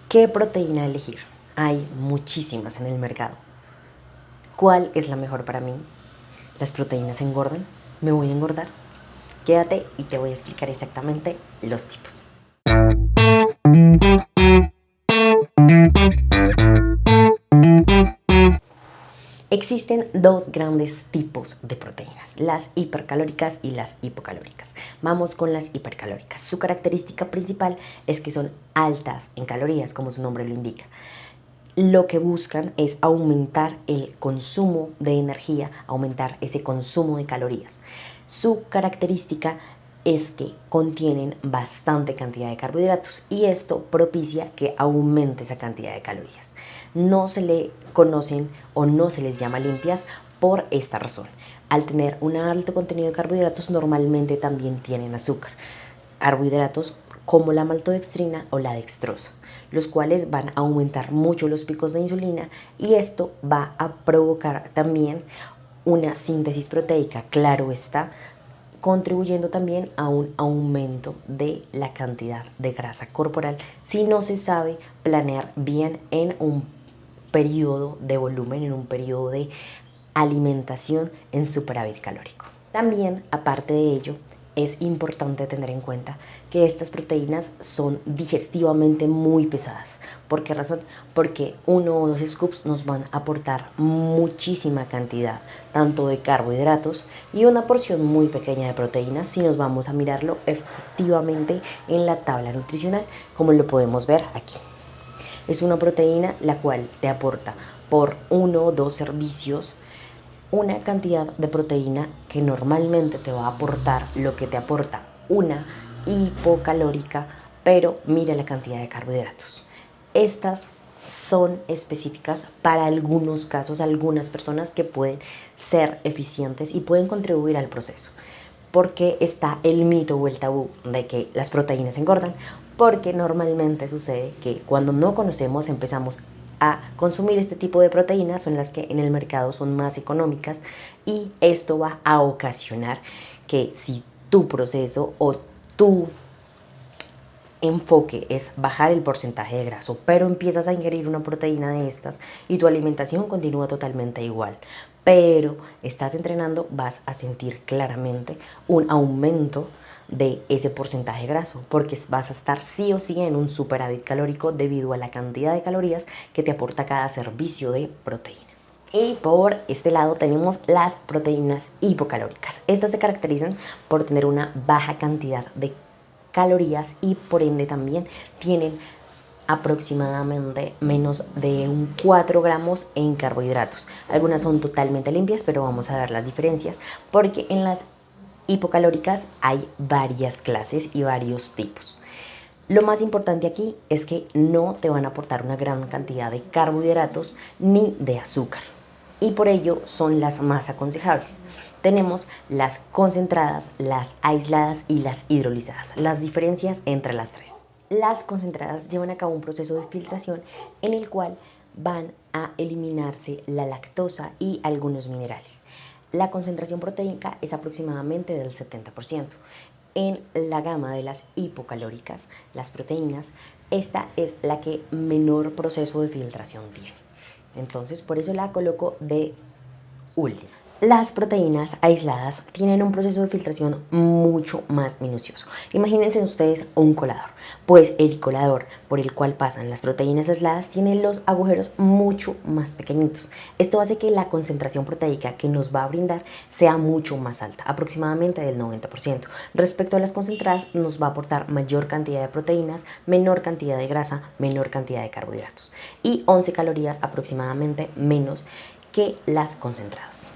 ¿Qué proteína elegir? Hay muchísimas en el mercado. ¿Cuál es la mejor para mí? ¿Las proteínas engordan? ¿Me voy a engordar? Quédate y te voy a explicar exactamente los tipos. Existen dos grandes tipos de proteínas, las hipercalóricas y las hipocalóricas. Vamos con las hipercalóricas. Su característica principal es que son altas en calorías, como su nombre lo indica. Lo que buscan es aumentar el consumo de energía, aumentar ese consumo de calorías. Su característica es que contienen bastante cantidad de carbohidratos y esto propicia que aumente esa cantidad de calorías. No se le conocen o no se les llama limpias por esta razón. Al tener un alto contenido de carbohidratos, normalmente también tienen azúcar. Carbohidratos como la maltodextrina o la dextrosa, los cuales van a aumentar mucho los picos de insulina y esto va a provocar también una síntesis proteica, claro está, contribuyendo también a un aumento de la cantidad de grasa corporal si no se sabe planear bien en un periodo de volumen, en un periodo de alimentación en superávit calórico. También, aparte de ello, es importante tener en cuenta que estas proteínas son digestivamente muy pesadas. ¿Por qué razón? Porque 1 o 2 scoops nos van a aportar muchísima cantidad, tanto de carbohidratos y una porción muy pequeña de proteínas si nos vamos a mirarlo efectivamente en la tabla nutricional, como lo podemos ver aquí. Es una proteína la cual te aporta por 1 o 2 servicios una cantidad de proteína que normalmente te va a aportar lo que te aporta una hipocalórica, pero mira la cantidad de carbohidratos. Estas son específicas para algunos casos, algunas personas que pueden ser eficientes y pueden contribuir al proceso. Porque está el mito o el tabú de que las proteínas engordan, porque normalmente sucede que cuando no conocemos empezamos a consumir este tipo de proteínas, son las que en el mercado son más económicas y esto va a ocasionar que si tu proceso o tu enfoque es bajar el porcentaje de grasa, pero empiezas a ingerir una proteína de estas y tu alimentación continúa totalmente igual, pero estás entrenando, vas a sentir claramente un aumento de ese porcentaje graso, porque vas a estar sí o sí en un superávit calórico debido a la cantidad de calorías que te aporta cada servicio de proteína. Y por este lado tenemos las proteínas hipocalóricas. Estas se caracterizan por tener una baja cantidad de calorías y por ende también tienen aproximadamente menos de un 4 gramos en carbohidratos. Algunas son totalmente limpias, pero vamos a ver las diferencias porque en las hipocalóricas hay varias clases y varios tipos. Lo más importante aquí es que no te van a aportar una gran cantidad de carbohidratos ni de azúcar y por ello son las más aconsejables. Tenemos las concentradas, las aisladas y las hidrolizadas. Las diferencias entre las tres. Las concentradas llevan a cabo un proceso de filtración en el cual van a eliminarse la lactosa y algunos minerales. La concentración proteica es aproximadamente del 70%. En la gama de las hipocalóricas, las proteínas, esta es la que menor proceso de filtración tiene. Entonces, por eso la coloco de última. Las proteínas aisladas tienen un proceso de filtración mucho más minucioso. Imagínense ustedes un colador. Pues el colador por el cual pasan las proteínas aisladas tiene los agujeros mucho más pequeñitos. Esto hace que la concentración proteica que nos va a brindar sea mucho más alta, aproximadamente del 90%. Respecto a las concentradas, nos va a aportar mayor cantidad de proteínas, menor cantidad de grasa, menor cantidad de carbohidratos y 11 calorías aproximadamente menos que las concentradas.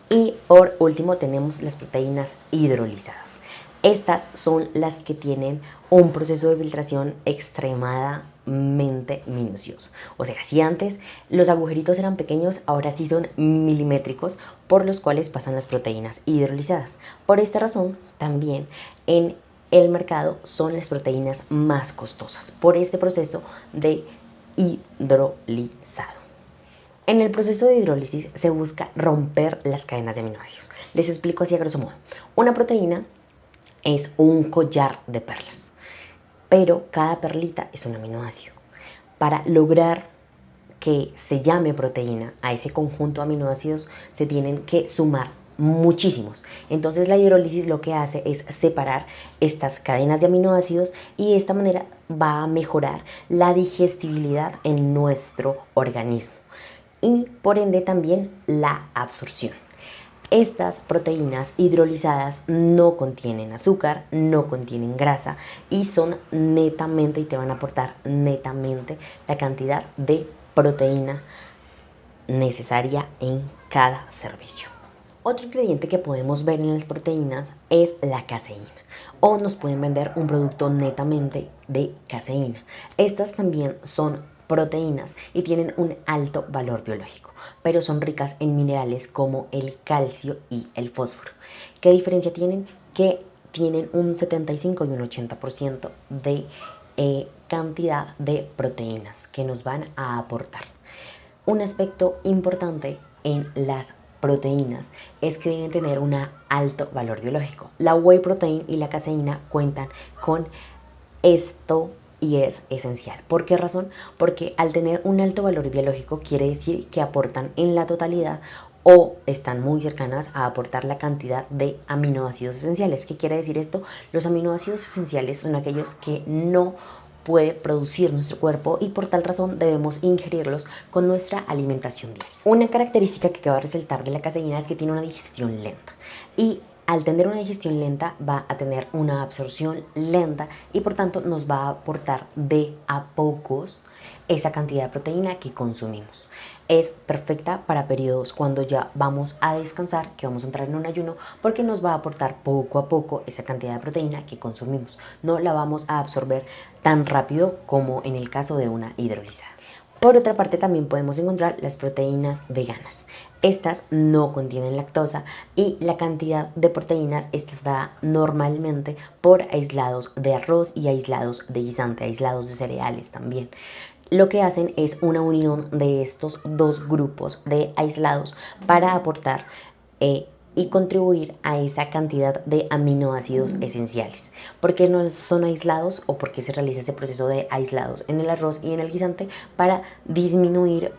Y por último tenemos las proteínas hidrolizadas. Estas son las que tienen un proceso de filtración extremadamente minucioso. O sea, si antes los agujeritos eran pequeños, ahora sí son milimétricos por los cuales pasan las proteínas hidrolizadas. Por esta razón, también en el mercado son las proteínas más costosas por este proceso de hidrolizado. En el proceso de hidrólisis se busca romper las cadenas de aminoácidos. Les explico así a grosso modo. Una proteína es un collar de perlas, pero cada perlita es un aminoácido. Para lograr que se llame proteína a ese conjunto de aminoácidos se tienen que sumar muchísimos. Entonces la hidrólisis lo que hace es separar estas cadenas de aminoácidos y de esta manera va a mejorar la digestibilidad en nuestro organismo y por ende también la absorción. Estas proteínas hidrolizadas no contienen azúcar, no contienen grasa y son netamente y te van a aportar netamente la cantidad de proteína necesaria en cada servicio. Otro ingrediente que podemos ver en las proteínas es la caseína, o nos pueden vender un producto netamente de caseína. Estas también son proteínas y tienen un alto valor biológico, pero son ricas en minerales como el calcio y el fósforo. ¿Qué diferencia tienen? Que tienen un 75 y un 80% de cantidad de proteínas que nos van a aportar. Un aspecto importante en las proteínas es que deben tener un alto valor biológico. La whey protein y la caseína cuentan con esto y es esencial. ¿Por qué razón? Porque al tener un alto valor biológico quiere decir que aportan en la totalidad o están muy cercanas a aportar la cantidad de aminoácidos esenciales. ¿Qué quiere decir esto? Los aminoácidos esenciales son aquellos que no puede producir nuestro cuerpo y por tal razón debemos ingerirlos con nuestra alimentación diaria. Una característica que acaba de resaltar de la caseína es que tiene una digestión lenta y al tener una digestión lenta va a tener una absorción lenta y por tanto nos va a aportar de a pocos esa cantidad de proteína que consumimos. Es perfecta para periodos cuando ya vamos a descansar, que vamos a entrar en un ayuno, porque nos va a aportar poco a poco esa cantidad de proteína que consumimos. No la vamos a absorber tan rápido como en el caso de una hidrolizada. Por otra parte, también podemos encontrar las proteínas veganas. Estas no contienen lactosa y la cantidad de proteínas está dada normalmente por aislados de arroz y aislados de guisante, aislados de cereales también. Lo que hacen es una unión de estos dos grupos de aislados para aportar y contribuir a esa cantidad de aminoácidos esenciales. ¿Por qué no son aislados o por qué se realiza ese proceso de aislados en el arroz y en el guisante? Para disminuir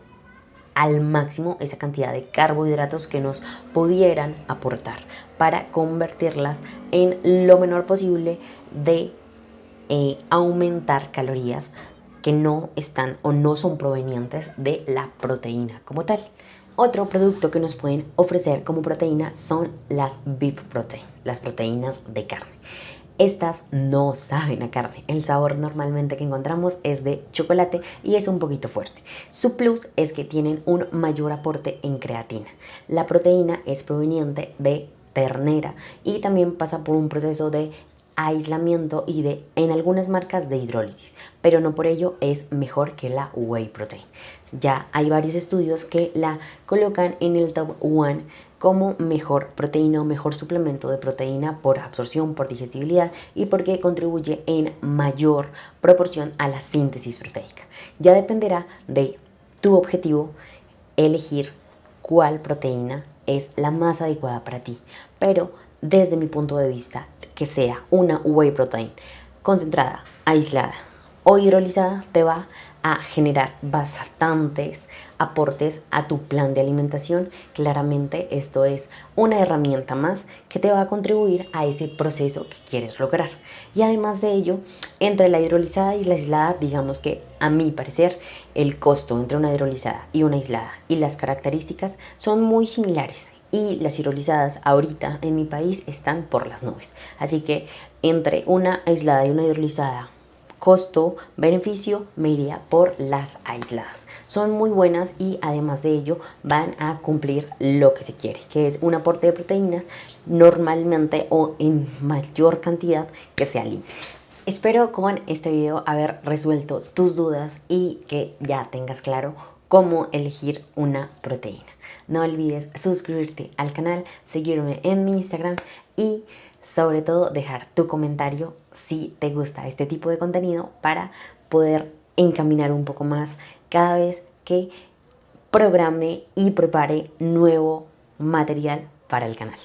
al máximo esa cantidad de carbohidratos que nos pudieran aportar, para convertirlas en lo menor posible de aumentar calorías que no están o no son provenientes de la proteína como tal. Otro producto que nos pueden ofrecer como proteína son las beef protein, las proteínas de carne. Estas no saben a carne. El sabor normalmente que encontramos es de chocolate y es un poquito fuerte. Su plus es que tienen un mayor aporte en creatina. La proteína es proveniente de ternera y también pasa por un proceso de aislamiento y en algunas marcas de hidrólisis, pero no por ello es mejor que la whey protein. Ya hay varios estudios que la colocan en el top 1 como mejor proteína o mejor suplemento de proteína por absorción, por digestibilidad y porque contribuye en mayor proporción a la síntesis proteica. Ya dependerá de tu objetivo elegir cuál proteína es la más adecuada para ti, pero desde mi punto de vista, que sea una whey protein concentrada, aislada o hidrolizada, te va a generar bastantes aportes a tu plan de alimentación. Claramente esto es una herramienta más que te va a contribuir a ese proceso que quieres lograr. Y además de ello, entre la hidrolizada y la aislada, digamos que a mi parecer el costo entre una hidrolizada y una aislada y las características son muy similares. Y las hidrolizadas ahorita en mi país están por las nubes. Así que entre una aislada y una hidrolizada, costo-beneficio, me iría por las aisladas. Son muy buenas y además de ello van a cumplir lo que se quiere, que es un aporte de proteínas normalmente o en mayor cantidad que sea limpio. Espero con este video haber resuelto tus dudas y que ya tengas claro cómo elegir una proteína. No olvides suscribirte al canal, seguirme en mi Instagram y sobre todo dejar tu comentario si te gusta este tipo de contenido para poder encaminar un poco más cada vez que programe y prepare nuevo material para el canal.